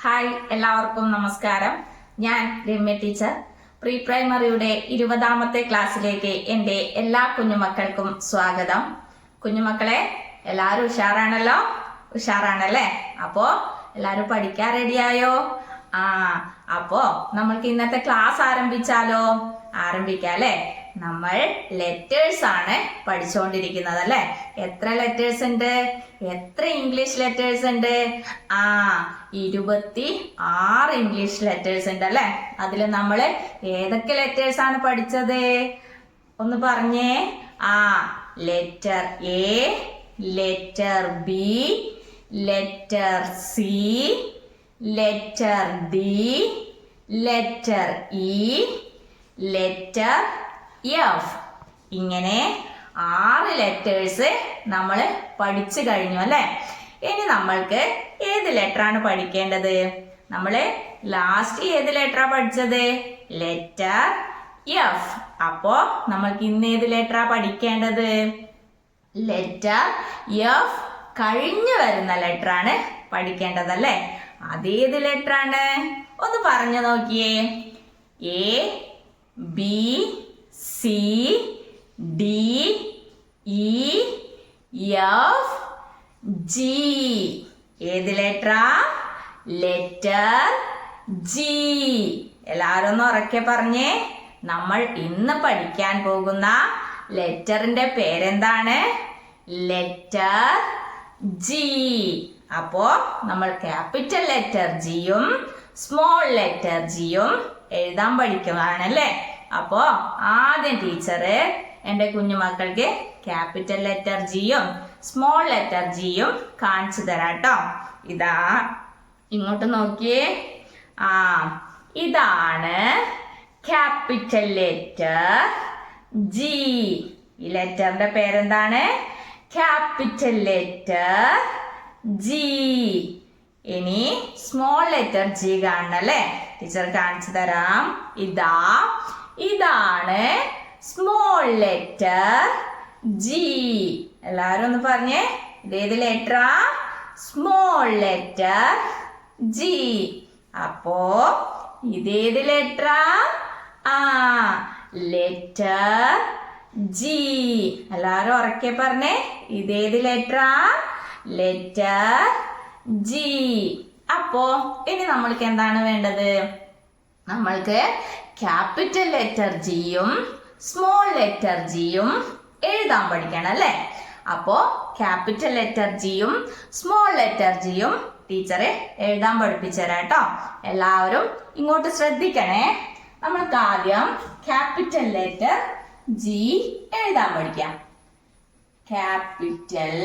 Hi, എല്ലാവർക്കും നമസ്കാരം. ഞാൻ രമ്യ ടീച്ചർ. പ്രീ പ്രൈമറിയുടെ 20ാമത്തെ ക്ലാസ്സിലേക്ക് എൻ്റെ എല്ലാ കുഞ്ഞുമക്കൾക്കും സ്വാഗതം. കുഞ്ഞുമക്കളെ, എല്ലാവരും ഉഷാറാണല്ലേ? അപ്പോ എല്ലാവരും പഠിക്കാൻ റെഡിയായോ? അപ്പോ നമ്മൾക്ക് ഇന്നത്തെ ക്ലാസ് ആരംഭിക്കാം അല്ലേ? നമ്മൾ ലെറ്റേഴ്സ് ആണ് പഠിച്ചുകൊണ്ടിരിക്കുന്നത് അല്ലേ? എത്ര ലെറ്റേഴ്സ് ഉണ്ട്? എത്ര ഇംഗ്ലീഷ് ലെറ്റേഴ്സ് ഉണ്ട്? 26 ഇംഗ്ലീഷ് ലെറ്റേഴ്സ് ഉണ്ട് അല്ലേ? അതിൽ നമ്മൾ ഏതൊക്കെ ലെറ്റേഴ്സ് ആണ് പഠിച്ചത്? ഒന്ന് പറഞ്ഞേ. Letter A, letter B, letter C, letter D, letter E, letter F. ഇങ്ങനെ 6 ലെറ്റേഴ്സ് നമ്മൾ പഠിച്ചു കഴിഞ്ഞു അല്ലെ? ഇനി നമ്മൾക്ക് ഏത് ലെറ്റർ ആണ് പഠിക്കേണ്ടത്? നമ്മള് ലാസ്റ്റ് ഏത് ലെറ്ററാ പഠിച്ചത്? Letter F. അപ്പോ നമ്മൾക്ക് ഇന്ന് ഏത് ലെറ്ററാ പഠിക്കേണ്ടത്? ലെറ്റർ എഫ് കഴിഞ്ഞു വരുന്ന ലെറ്റർ ആണ് പഠിക്കേണ്ടത് അല്ലെ? അതേത് ലെറ്റർ ആണ്? ഒന്ന് പറഞ്ഞു നോക്കിയേ. A, B, C, D, E, F, G. ഏത് ലെറ്ററാ? Letter G. എല്ലാവരും ഒന്ന് ഉറക്കെ പറഞ്ഞേ. നമ്മൾ ഇന്ന് പഠിക്കാൻ പോകുന്ന ലെറ്ററിന്റെ പേരെന്താണ്? Letter G. അപ്പോ നമ്മൾ ക്യാപിറ്റൽ ലെറ്റർ ജിയും സ്മോൾ ലെറ്റർ ജിയും എഴുതാൻ പഠിക്കുകയാണല്ലേ? അപ്പോ ആദ്യം ടീച്ചറ് എൻ്റെ കുഞ്ഞുമക്കൾക്ക് ക്യാപിറ്റൽ ലെറ്റർ ജിയും സ്മോൾ ലെറ്റർ ജിയും കാണിച്ചു തരാട്ടോ. ഇതാ, ഇങ്ങോട്ട് നോക്കിയേ. ഇതാണ് ക്യാപിറ്റൽ ലെറ്റർ ജി. ഈ ലെറ്ററിന്റെ പേരെന്താണ്? Capital letter G. ഇനി സ്മോൾ ലെറ്റർ ജി കാണണല്ലേ? ടീച്ചർ കാണിച്ചു തരാം. ഇതാണ് സ്മോൾ ലെറ്റർ ജി. എല്ലാവരും ഒന്ന് പറഞ്ഞേ. ഇതേത് ലെറ്ററാ? Small letter G. അപ്പോ ഇതേത് ലെറ്ററാ? Letter G. എല്ലാവരും ഉറക്കെ പറഞ്ഞേ. ഇതേത് ലെറ്ററാ? Letter G. അപ്പോ ഇനി നമ്മൾക്ക് എന്താണ് വേണ്ടത്? നമ്മൾക്ക് ക്യാപിറ്റൽ ലെറ്റർ ജിയും സ്മോൾ ലെറ്റർ ജിയും എഴുതാൻ പഠിക്കണം അല്ലേ? അപ്പോ ക്യാപിറ്റൽ ലെറ്റർ ജിയും സ്മോൾ ലെറ്റർ ജിയും ടീച്ചറെ എഴുതാൻ പഠിപ്പിച്ചു തരാം കേട്ടോ. എല്ലാവരും ഇങ്ങോട്ട് ശ്രദ്ധിക്കണേ. നമ്മൾക്ക് ആദ്യം ക്യാപിറ്റൽ ലെറ്റർ ജി എഴുതാൻ പഠിക്കാം. Capital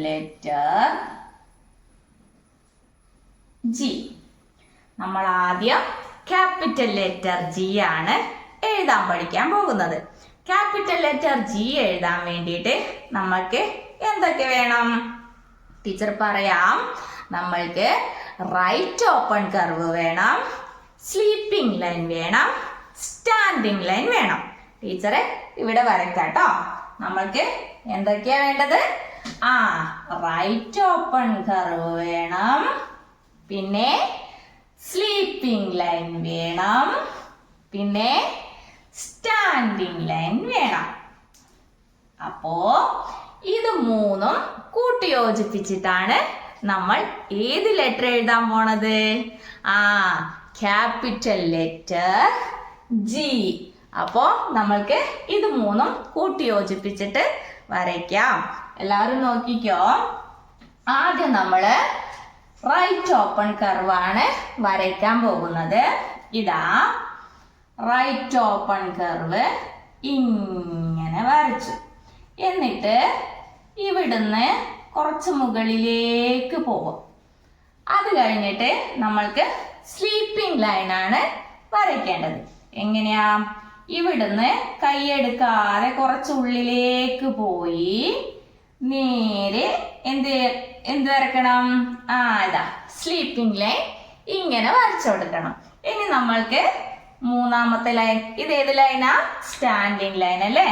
letter G. നമ്മൾ ആദ്യം ക്യാപിറ്റൽ ലെറ്റർ ജി ആണ് എഴുതാൻ പഠിക്കാൻ പോകുന്നത്. ക്യാപിറ്റൽ ലെറ്റർ ജി എഴുതാൻ വേണ്ടിയിട്ട് നമ്മൾക്ക് എന്തൊക്കെ വേണം? ടീച്ചർ പറയാം. നമ്മൾക്ക് റൈറ്റ് ഓപ്പൺ കർവ് വേണം, സ്ലീപ്പിംഗ് ലൈൻ വേണം, സ്റ്റാൻഡിംഗ് ലൈൻ വേണം. ടീച്ചറെ ഇവിടെ വരയ്ക്കാട്ടോ. നമ്മൾക്ക് എന്തൊക്കെയാ വേണ്ടത്? റൈറ്റ് ഓപ്പൺ കർവ് വേണം, പിന്നെ സ്ലീപ്പിംഗ് ലൈൻ വേണം, പിന്നെ സ്റ്റാൻഡിംഗ് ലൈൻ വേണം. അപ്പോ ഇത് മൂന്നും കൂട്ടി യോജിപ്പിച്ചിട്ടാണ് നമ്മൾ ഏത് ലെറ്റർ എഴുതാൻ പോണത്? Capital letter G. അപ്പോ നമ്മൾക്ക് ഇത് മൂന്നും കൂട്ടി യോജിപ്പിച്ചിട്ട് വരയ്ക്കാം. എല്ലാവരും നോക്കിക്കോ. ആദ്യം നമ്മള് റൈറ്റ് ഓപ്പൺ കർവ് ആണ് വരയ്ക്കാൻ പോകുന്നത്. ഇതാ റൈറ്റ് ഓപ്പൺ കർവ് ഇങ്ങനെ വരച്ചു. എന്നിട്ട് ഇവിടുന്ന് കുറച്ച് മുകളിലേക്ക് പോകും. അത് കഴിഞ്ഞിട്ട് നമ്മൾക്ക് സ്ലീപ്പിംഗ് ലൈൻ ആണ് വരയ്ക്കേണ്ടത്. എങ്ങനെയാ? ഇവിടുന്ന് കൈയെടുക്കാതെ കുറച്ച് ഉള്ളിലേക്ക് പോയി നേരെ എന്ത് വരക്കണം? ഇതാ സ്ലീപ്പിംഗ് ലൈൻ ഇങ്ങനെ വരച്ചു കൊടുക്കണം. ഇനി നമ്മൾക്ക് മൂന്നാമത്തെ ലൈൻ, ഇത് ഏത് ലൈനാ? സ്റ്റാൻഡിംഗ് ലൈൻ അല്ലേ?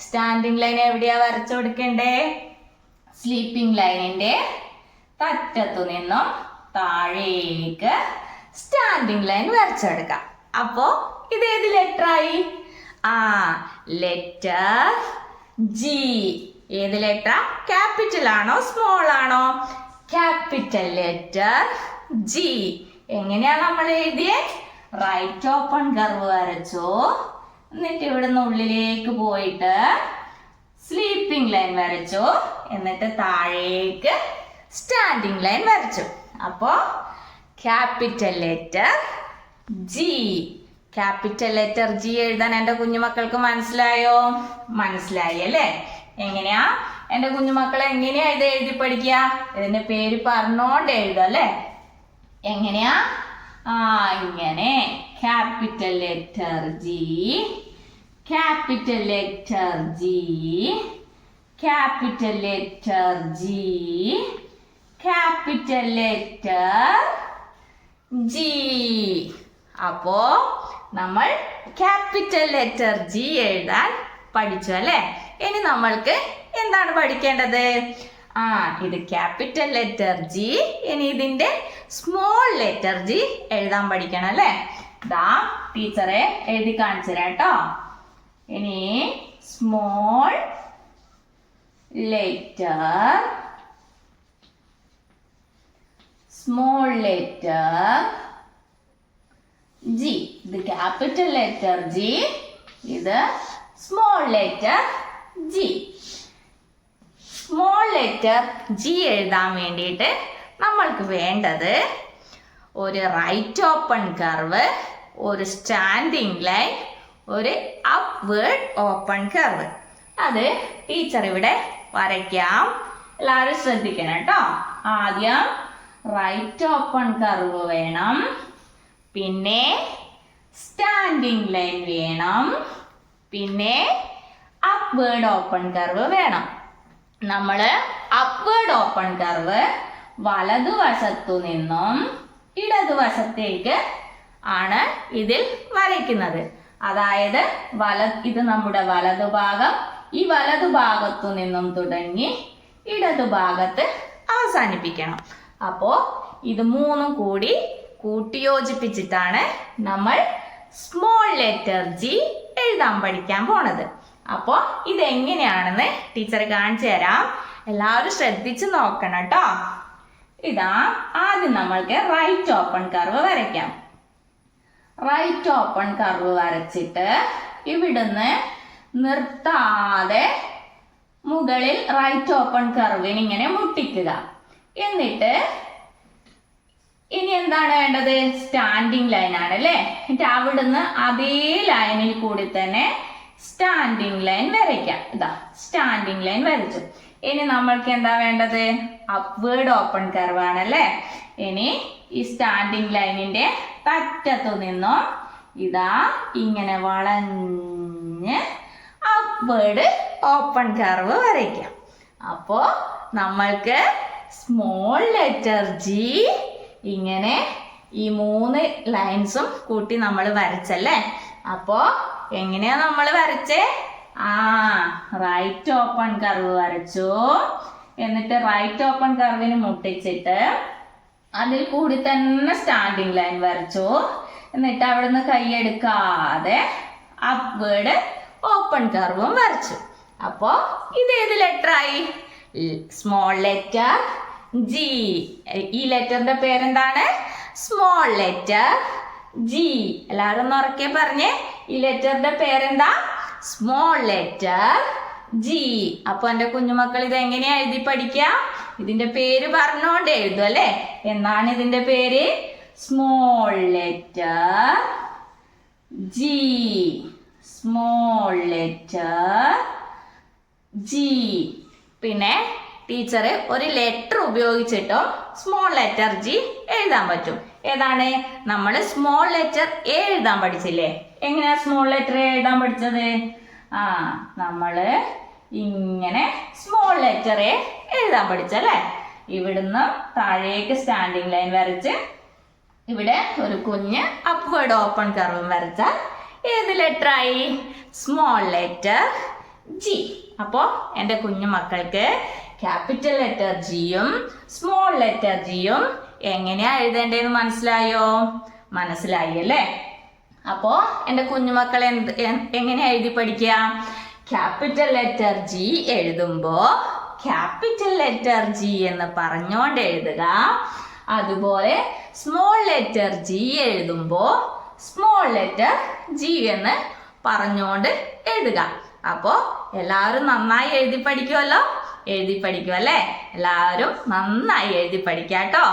സ്റ്റാൻഡിങ് ലൈൻ എവിടെയാ വരച്ചു കൊടുക്കണ്ടേ? സ്ലീപ്പിംഗ് ലൈനിന്റെ തറ്റത്തു നിന്നും താഴേക്ക് സ്റ്റാൻഡിങ് ലൈൻ വരച്ചെടുക്കാം. അപ്പോ ഇത് ഏത് ലെറ്റർ ആയി? Letter G. ഏത് ലെറ്റർ? ക്യാപിറ്റൽ ആണോ സ്മോൾ ആണോ? Capital letter G. എങ്ങനെയാ നമ്മൾ എഴുതിയേ? റൈറ്റ് ഓപ്പൺ കർവ് വരച്ചു, എന്നിട്ട് ഇവിടുന്ന് ഉള്ളിലേക്ക് പോയിട്ട് സ്ലീപ്പിംഗ് ലൈൻ വരച്ചു, എന്നിട്ട് താഴേക്ക് സ്റ്റാൻഡിംഗ് ലൈൻ വരച്ചു. അപ്പോ capital letter G. Capital letter G എഴുതാൻ എൻ്റെ കുഞ്ഞുമക്കൾക്ക് മനസ്സിലായോ? മനസ്സിലായി അല്ലേ? എങ്ങനെയാ എൻ്റെ കുഞ്ഞുമക്കളെ എങ്ങനെയാ ഇത് എഴുതി പഠിക്കുക? ഇതിന്റെ പേര് പറഞ്ഞോണ്ട് എഴുതുക അല്ലേ? എങ്ങനെയാ? ഇങ്ങനെ capital letter G, capital letter G, capital letter G, capital letter G. അപ്പോ നമ്മൾ ക്യാപിറ്റൽ ലെറ്റർ ജി എഴുതാൻ പഠിച്ചു അല്ലേ? ഇനി നമ്മൾക്ക് എന്താണ് പഠിക്കേണ്ടത്? ഇത് ക്യാപിറ്റൽ ലെറ്റർ ജി. ഇനി ഇതിന്റെ സ്മോൾ ലെറ്റർ ജി എഴുതാൻ പഠിക്കണം അല്ലേ? ദാ ടീച്ചറെ എഴുതി കാണിച്ചു തരാം കേട്ടോ. ഇനി small letter, small letter G. ഇത് ക്യാപിറ്റൽ ലെറ്റർ ജി, ഇത് small letter G. Small letter G എഴുതാൻ വേണ്ടിയിട്ട് നമ്മൾക്ക് വേണ്ടത് ഒരു റൈറ്റ് ഓപ്പൺ കർവ്, ഒരു സ്റ്റാൻഡിംഗ് ലൈൻ, ഒരു അപ്വേർഡ് ഓപ്പൺ കർവ്. അത് ടീച്ചർ ഇവിടെ വരയ്ക്കാം. എല്ലാവരും ശ്രദ്ധിക്കണം കേട്ടോ. ആദ്യം റൈറ്റ് ഓപ്പൺ കർവ് വേണം, പിന്നെ സ്റ്റാൻഡിംഗ് ലൈൻ വേണം, പിന്നെ അപ്വേർഡ് ഓപ്പൺ കർവ് വേണം. നമ്മൾ അപ്വേർഡ് ഓപ്പൺ കർവ് വലതുവശത്തു നിന്നും ഇടതുവശത്തേക്ക് ആണ് ഇതിൽ വരയ്ക്കുന്നത്. അതായത് ഇത് നമ്മുടെ വലതുഭാഗം, ഈ വലതുഭാഗത്തു നിന്നും തുടങ്ങി ഇടതുഭാഗത്ത് അവസാനിപ്പിക്കണം. അപ്പോ ഇത് മൂന്നും കൂടി കൂട്ടിയോജിപ്പിച്ചിട്ടാണ് നമ്മൾ സ്മോൾ ലെറ്റർ ജി എഴുതാൻ പഠിക്കാൻ പോണത്. അപ്പോ ഇതെങ്ങനെയാണെന്ന് ടീച്ചർ കാണിച്ചു തരാം. എല്ലാവരും ശ്രദ്ധിച്ച് നോക്കണം കേട്ടോ. ഇതാ ആദ്യം നമ്മൾക്ക് റൈറ്റ് ഓപ്പൺ കർവ് വരയ്ക്കാം. റൈറ്റ് ഓപ്പൺ കർവ് വരച്ചിട്ട് ഇവിടുന്ന് നിർത്താതെ മുകളിൽ റൈറ്റ് ഓപ്പൺ കർവിന് ഇങ്ങനെ മുട്ടിക്കുക. എന്നിട്ട് ഇനി എന്താണ് വേണ്ടത്? സ്റ്റാൻഡിംഗ് ലൈൻ ആണ് അല്ലേ? എന്നിട്ട് അവിടുന്ന് അതേ ലൈനിൽ കൂടി തന്നെ സ്റ്റാൻഡിംഗ് ലൈൻ വരയ്ക്കാം. ഇതാ സ്റ്റാൻഡിംഗ് ലൈൻ വരച്ചു. ഇനി നമ്മൾക്ക് എന്താ വേണ്ടത്? അപ്വേർഡ് ഓപ്പൺ കർവ് ആണല്ലേ? ഇനി ഈ സ്റ്റാൻഡിംഗ് ലൈനിന്റെ തറ്റത്തു നിന്നും ഇതാ ഇങ്ങനെ വളഞ്ഞ് അപ്വേർഡ് ഓപ്പൺ കർവ് വരയ്ക്കാം. അപ്പോ നമ്മൾക്ക് സ്മോൾ ലെറ്റർ ജി ഇങ്ങനെ ഈ മൂന്ന് ലൈൻസും കൂട്ടി നമ്മൾ വരച്ചല്ലേ? അപ്പോ എങ്ങനെയാ നമ്മൾ വരച്ചേ? റൈറ്റ് ഓപ്പൺ കർവ് വരച്ചു. എന്നിട്ട് റൈറ്റ് ഓപ്പൺ കർവിന് മുട്ടിച്ചിട്ട് അതിൽ കൂടി തന്നെ സ്റ്റാൻഡിംഗ് ലൈൻ വരച്ചു. എന്നിട്ട് അവിടുന്ന് കൈയെടുക്കാതെ അപ്വേർഡ് ഓപ്പൺ കർവും വരച്ചു. അപ്പോ ഇത് ഏത് ലെറ്റർ ആയി? Small letter G. ഈ ലെറ്ററിന്റെ പേരെന്താണ്? Small letter G. എല്ലാവരും ഒന്ന് ഉറക്കെ പറഞ്ഞേ, ഈ ലെറ്ററിന്റെ പേരെന്താ? Small letter G. അപ്പൊ എന്റെ കുഞ്ഞുമക്കൾ ഇത് എങ്ങനെയാ എഴുതി പഠിക്കുക? ഇതിന്റെ പേര് പറഞ്ഞോണ്ട് എഴുതും അല്ലേ? എന്നാണ് ഇതിന്റെ പേര്? Small letter G. Small letter G. പിന്നെ ടീച്ചർ ഒരു ലെറ്റർ ഉപയോഗിച്ചിട്ടോ സ്മോൾ ലെറ്റർ ജി എഴുതാൻ പറ്റും. ഏതാണ്? നമ്മൾ സ്മോൾ ലെറ്റർ എ എഴുതാൻ പഠിച്ചില്ലേ? എങ്ങനെയാ സ്മോൾ ലെറ്റർ എ എഴുതാൻ പഠിച്ചത്? നമ്മള് ഇങ്ങനെ സ്മോൾ ലെറ്റർ എ എഴുതാൻ പഠിച്ചല്ലേ? ഇവിടുന്ന് താഴേക്ക് സ്റ്റാൻഡിംഗ് ലൈൻ വരച്ച് ഇവിടെ ഒരു കുഞ്ഞ് അപ്വേർഡ് ഓപ്പൺ കർവും വരച്ചാൽ ഏത് ലെറ്റർ ആയി? Small letter G. അപ്പോ എൻ്റെ കുഞ്ഞു മക്കൾക്ക് ക്യാപിറ്റൽ ലെറ്റർ ജിയും സ്മോൾ ലെറ്റർ ജിയും എങ്ങനെയാ എഴുതേണ്ടതെന്ന് മനസ്സിലായോ? മനസ്സിലായി അല്ലേ? അപ്പോ എൻ്റെ കുഞ്ഞുമക്കൾ എങ്ങനെയാ എഴുതി പഠിക്കുക? ക്യാപിറ്റൽ ലെറ്റർ ജി എഴുതുമ്പോ ക്യാപിറ്റൽ ലെറ്റർ ജി എന്ന് പറഞ്ഞുകൊണ്ട് എഴുതുക. അതുപോലെ സ്മോൾ ലെറ്റർ ജി എഴുതുമ്പോ സ്മോൾ ലെറ്റർ ജി എന്ന് പറഞ്ഞുകൊണ്ട് എഴുതുക. അപ്പോ എല്ലാവരും നന്നായി എഴുതി പഠിക്കുമല്ലോ? എഴുതി പഠിക്കുമല്ലേ? എല്ലാവരും നന്നായി എഴുതി പഠിക്കാട്ടോ.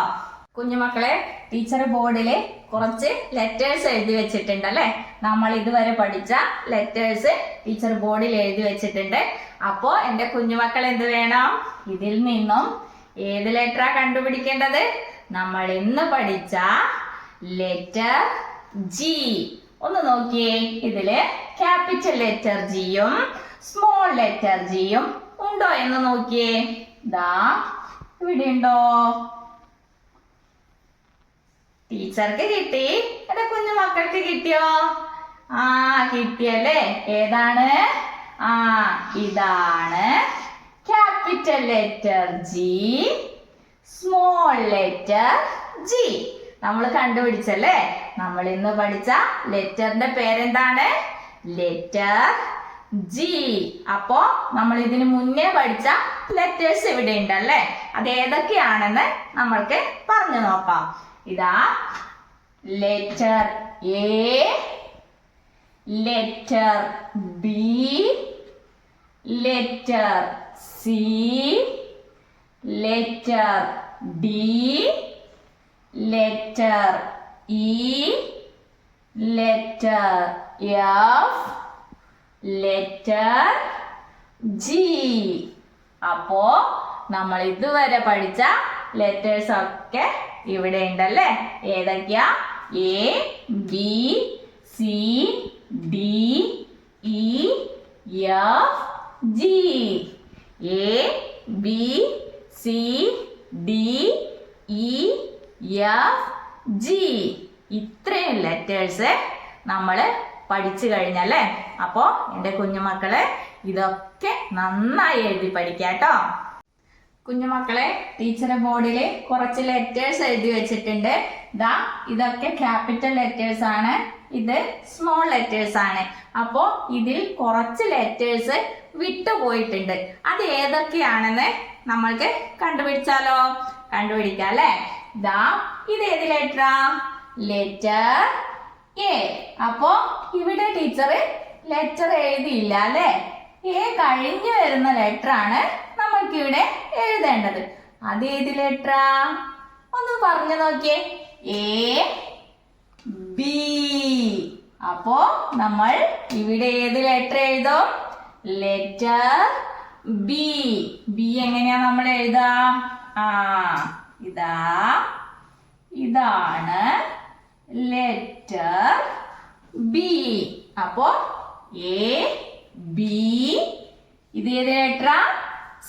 കുഞ്ഞുമക്കളെ, ടീച്ചർ ബോർഡിൽ കുറച്ച് ലെറ്റേഴ്സ് എഴുതി വെച്ചിട്ടുണ്ട് അല്ലേ? നമ്മൾ ഇതുവരെ പഠിച്ച ലെറ്റേഴ്സ് ടീച്ചർ ബോർഡിൽ എഴുതി വെച്ചിട്ടുണ്ട്. അപ്പോ എൻ്റെ കുഞ്ഞുമക്കൾ എന്ത് വേണം? ഇതിൽ നിന്നും ഏത് ലെറ്ററാ കണ്ടുപിടിക്കേണ്ടത്? നമ്മൾ ഇന്ന് പഠിച്ച ലെറ്റർ ജി. ഒന്ന് നോക്കിയേ, ഇതില് ക്യാപിറ്റൽ ലെറ്റർ ജിയും സ്മോൾ ലെറ്റർ ജിയും ഉണ്ടോ എന്ന് നോക്കിയേ. ദാ ഇവിടെ ഉണ്ടോ? ടീച്ചർക്ക് കിട്ടി, എന്റെ കുഞ്ഞു മക്കൾക്ക് കിട്ടിയോ? ആ, കിട്ടിയല്ലേ? ഏതാണ്? ആ, ഇതാണ് capital letter G, small letter G. നമ്മൾ കണ്ടുപിടിച്ചല്ലേ? നമ്മൾ ഇന്ന് പഠിച്ച ലെറ്ററിന്റെ പേരെന്താണ്? Letter G. അപ്പോ നമ്മൾ ഇതിന് മുന്നേ പഠിച്ച ലെറ്റേഴ്സ് ഇവിടെ ഉണ്ടല്ലേ? അത് ഏതൊക്കെയാണെന്ന് നമ്മൾക്ക് പറഞ്ഞു നോക്കാം. ഇതാ letter A, letter B, letter C, letter D, letter E, letter F, letter G. അപ്പോ നമ്മൾ ഇതുവരെ പഠിച്ച ലെറ്റേഴ്സ് ഒക്കെ ഇവിടെ ഉണ്ടല്ലേ? ഏതൊക്കെയാ? A, B, C, D, E, F, G. A, B, C, D, E, F, G. ഇത്രയും ലെറ്റേഴ്സ് നമ്മൾ പഠിച്ചു കഴിഞ്ഞല്ലേ? അപ്പോ എൻ്റെ കുഞ്ഞുമക്കളെ ഇതൊക്കെ നന്നായി എഴുതി പഠിക്കാട്ടോ. കുഞ്ഞുമക്കളെ, ടീച്ചർ ബോർഡിൽ കുറച്ച് ലെറ്റേഴ്സ് എഴുതി വെച്ചിട്ടുണ്ട്. ദാ ഇതൊക്കെ ക്യാപിറ്റൽ ലെറ്റേഴ്സ് ആണ്, ഇത് സ്മോൾ ലെറ്റേഴ്സ് ആണ്. അപ്പോ ഇതിൽ കുറച്ച് ലെറ്റേഴ്സ് വിട്ടുപോയിട്ടുണ്ട്. അത് ഏതൊക്കെയാണെന്ന് നമ്മൾക്ക് കണ്ടുപിടിച്ചാലോ? കണ്ടുപിടിക്കാം അല്ലേ? ദാ ഇത് ഏത് ലെറ്ററാ? Letter A. അപ്പോ ഇവിടെ ടീച്ചർ ലെറ്റർ എഴുതിയില്ല അല്ലേ? എ കഴിഞ്ഞു വരുന്ന ലെറ്റർ ആണ് നമ്മൾക്ക് ഇവിടെ എഴുതേണ്ടത്. അത് ഏത് ലെറ്ററാ? ഒന്ന് പറഞ്ഞു നോക്കിയേ. A, B. അപ്പോ നമ്മൾ ഇവിടെ ഏത് ലെറ്റർ എഴുതും? Letter B. ബി എങ്ങനെയാ നമ്മൾ എഴുതാ? ആ, ഇതാണ് ലെറ്റർ ബി. അപ്പോ എ, ബി. ഇത് ഏത് ലെറ്ററാ?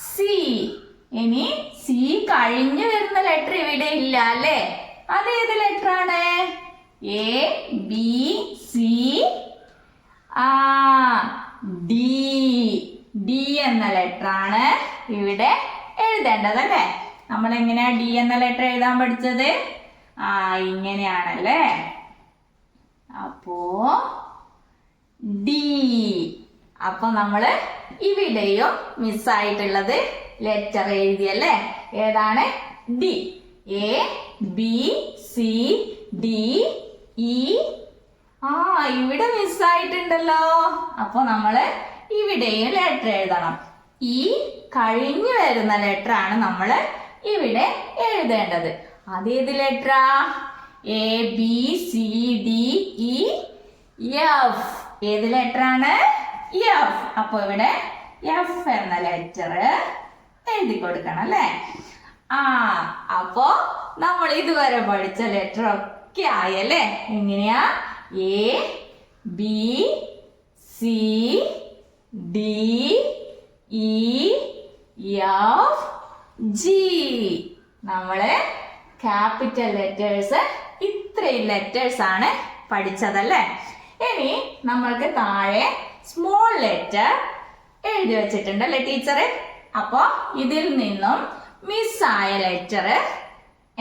സി. ഇനി സി കഴിഞ്ഞു വരുന്ന ലെറ്റർ ഇവിടെ ഇല്ല അല്ലേ? അത് ഏത് ലെറ്റർ ആണ്? A, B, C, D. D എന്ന ലെറ്റർ ആണ് ഇവിടെ എഴുതേണ്ടത് അല്ലേ? നമ്മൾ എങ്ങനെയാ ഡി എന്ന ലെറ്റർ എഴുതാൻ പഠിച്ചത്? ഇങ്ങനെയാണല്ലേ? അപ്പോ ഡി. അപ്പൊ നമ്മള് ഇവിടെയും മിസ്സായിട്ടുള്ളത് ലെറ്റർ എഴുതിയല്ലേ? ഏതാണ്? D. A, B, C, D, E. ഇവിടെ മിസ്സായിട്ടുണ്ടല്ലോ. അപ്പൊ നമ്മള് ഇവിടെയും ലെറ്റർ എഴുതണം. ഈ കഴിഞ്ഞു വരുന്ന ലെറ്റർ ആണ് നമ്മള് ഇവിടെ എഴുതേണ്ടത്. അതേത് ലെറ്ററാ? A, B, C, D, E, F. ഏത് ലെറ്റർ ആണ്? എഫ്. അപ്പൊ ഇവിടെ എഫ് എന്ന ലെറ്റർ എഴുതി കൊടുക്കണം അല്ലേ? അപ്പോ നമ്മൾ ഇതുവരെ പഠിച്ച ലെറ്റർ ഒക്കെ ആയല്ലേ? എങ്ങനെയാ? A, B, C, D, E, F, G. നമ്മള് ക്യാപിറ്റൽ ലെറ്റേഴ്സ് ഇത്രയും ലെറ്റേഴ്സ് ആണ് പഠിച്ചതല്ലേ? ഇനി നമ്മൾക്ക് താഴെ സ്മോൾ ലെറ്റർ എഴുതി വെച്ചിട്ടുണ്ട് അല്ലെ ടീച്ചറെ? അപ്പോ ഇതിൽ നിന്നും മിസ്സായ ലെറ്റർ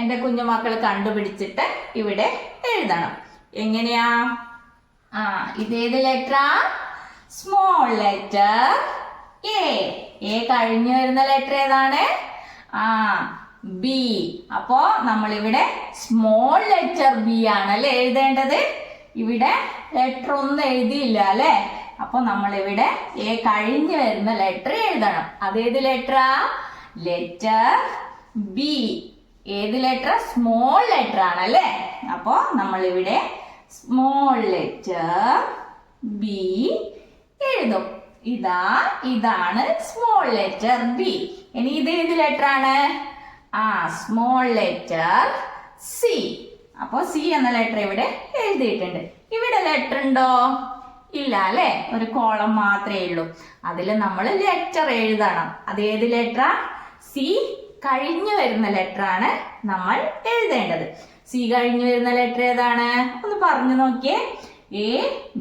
എന്റെ കുഞ്ഞുമക്കൾ കണ്ടുപിടിച്ചിട്ട് ഇവിടെ എഴുതണം. എങ്ങനെയാ? ഇതേത് ലെറ്ററാ? സ്മോൾ ലെറ്റർ എ കഴിഞ്ഞു വരുന്ന ലെറ്റർ ഏതാണ്? ബി. അപ്പോ നമ്മൾ ഇവിടെ സ്മോൾ ലെറ്റർ ബി ആണല്ലേ എഴുതേണ്ടത്. ഇവിടെ ലെറ്റർ ഒന്നും എഴുതിയില്ല അല്ലെ. അപ്പൊ നമ്മൾ ഇവിടെ എ കഴിഞ്ഞു വരുന്ന ലെറ്റർ എഴുതണം. അതേത് ലെറ്ററാ? Letter B. ഏത് ലെറ്റർ? സ്മോൾ ലെറ്റർ ആണല്ലേ. അപ്പോ നമ്മൾ ഇവിടെ സ്മോൾ ലെറ്റർ ബി എഴുതും. ഇതാണ് സ്മോൾ ലെറ്റർ ബി. ഇനി ഇത് ഏത് ലെറ്റർ ആണ്? Small letter C. അപ്പോ സി എന്ന ലെറ്റർ ഇവിടെ എഴുതിയിട്ടുണ്ട്. ഇവിടെ ലെറ്റർ ഉണ്ടോ? ഇല്ല അല്ലെ. ഒരു കോളം മാത്രമേ ഉള്ളൂ. അതിൽ നമ്മൾ ലെറ്റർ എഴുതണം. അതേത് ലെറ്ററാ? സി കഴിഞ്ഞു വരുന്ന ലെറ്റർ ആണ് നമ്മൾ എഴുതേണ്ടത്. സി കഴിഞ്ഞു വരുന്ന ലെറ്റർ ഏതാണ്? ഒന്ന് പറഞ്ഞു നോക്കിയേ. A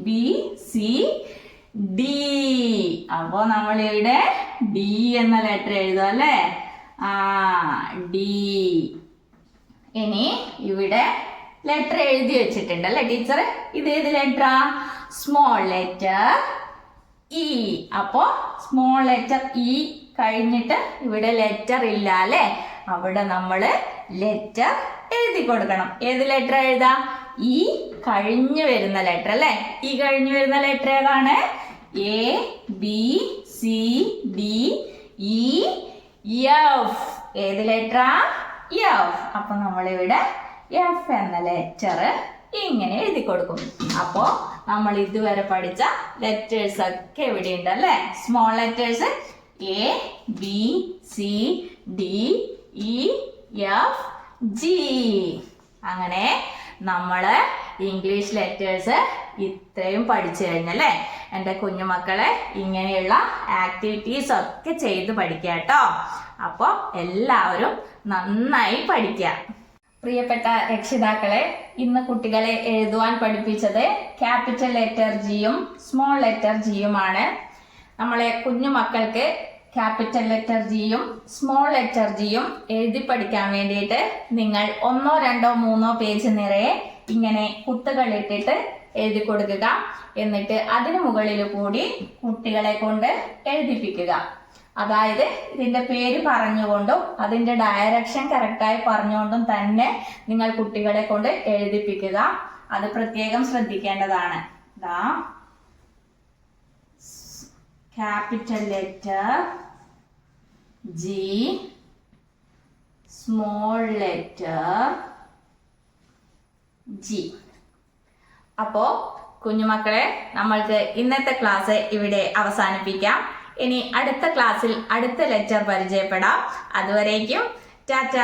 B C D. അപ്പോ നമ്മൾ ഇവിടെ ഡി എന്ന ലെറ്റർ എഴുതും അല്ലേ. ഡി. ഇനി ഇവിടെ ലെറ്റർ എഴുതി വെച്ചിട്ടുണ്ട് അല്ലെ ടീച്ചർ? ഇതേത് ലെറ്ററാ? Small letter E. അപ്പോ സ്മോൾ ലെറ്റർ ഇ കഴിഞ്ഞിട്ട് ഇവിടെ ലെറ്റർ ഇല്ല അല്ലെ. അവിടെ നമ്മള് ലെറ്റർ എഴുതി കൊടുക്കണം. ഏത് ലെറ്റർ എഴുതാ? ഇ കഴിഞ്ഞു വരുന്ന ലെറ്റർ അല്ലെ. ഇ കഴിഞ്ഞു വരുന്ന ലെറ്റർ ഏതാണ്? A B C D E F. ഏത് ലെറ്ററാ? എഫ്. അപ്പൊ നമ്മളിവിടെ എഫ് എന്ന ലെറ്റർ ഇങ്ങനെ എഴുതി കൊടുക്കും. അപ്പോ നമ്മൾ ഇതുവരെ പഠിച്ച ലെറ്റേഴ്സ് ഒക്കെ ഇവിടെ ഉണ്ട് അല്ലെ. Small letters A B C D E F G. അങ്ങനെ നമ്മള് ഇംഗ്ലീഷ് ലെറ്റേഴ്സ് ഇത്രയും പഠിച്ചു കഴിഞ്ഞല്ലേ. എൻ്റെ കുഞ്ഞുമക്കളെ ഇങ്ങനെയുള്ള ആക്ടിവിറ്റീസ് ഒക്കെ ചെയ്ത് പഠിക്കാട്ടോ. അപ്പോൾ എല്ലാവരും നന്നായി പഠിക്കുക. പ്രിയപ്പെട്ട രക്ഷിതാക്കളെ, ഇന്ന് കുട്ടികളെ എഴുതുവാൻ പഠിപ്പിച്ചത് ക്യാപിറ്റൽ ലെറ്റർ ജിയും സ്മോൾ ലെറ്റർ ജിയുമാണ്. നമ്മളെ കുഞ്ഞുമക്കൾക്ക് ക്യാപിറ്റൽ ലെറ്റർ ജിയും സ്മോൾ ലെറ്റർ ജിയും എഴുതി പഠിക്കാൻ വേണ്ടിയിട്ട് നിങ്ങൾ 1, 2, 3 പേജ് നിറയെ ഇങ്ങനെ കുത്തുകൾ ഇട്ടിട്ട് എഴുതി കൊടുക്കുക. എന്നിട്ട് അതിന് മുകളിൽ കൂടി കുട്ടികളെ കൊണ്ട് എഴുതിപ്പിക്കുക. അതായത് ഇതിന്റെ പേര് പറഞ്ഞുകൊണ്ടും അതിന്റെ ഡയറക്ഷൻ കറക്റ്റായി പറഞ്ഞുകൊണ്ടും തന്നെ നിങ്ങൾ കുട്ടികളെ കൊണ്ട് എഴുതിപ്പിക്കുക. അത് പ്രത്യേകം ശ്രദ്ധിക്കേണ്ടതാണ്. Capital letter G, small letter G. അപ്പോ കുഞ്ഞുമക്കളെ, നമ്മൾക്ക് ഇന്നത്തെ ക്ലാസ് ഇവിടെ അവസാനിപ്പിക്കാം. ഇനി അടുത്ത ക്ലാസ്സിൽ അടുത്ത ലെറ്റർ പരിചയപ്പെടാം. അതുവരേക്കും ടാറ്റ.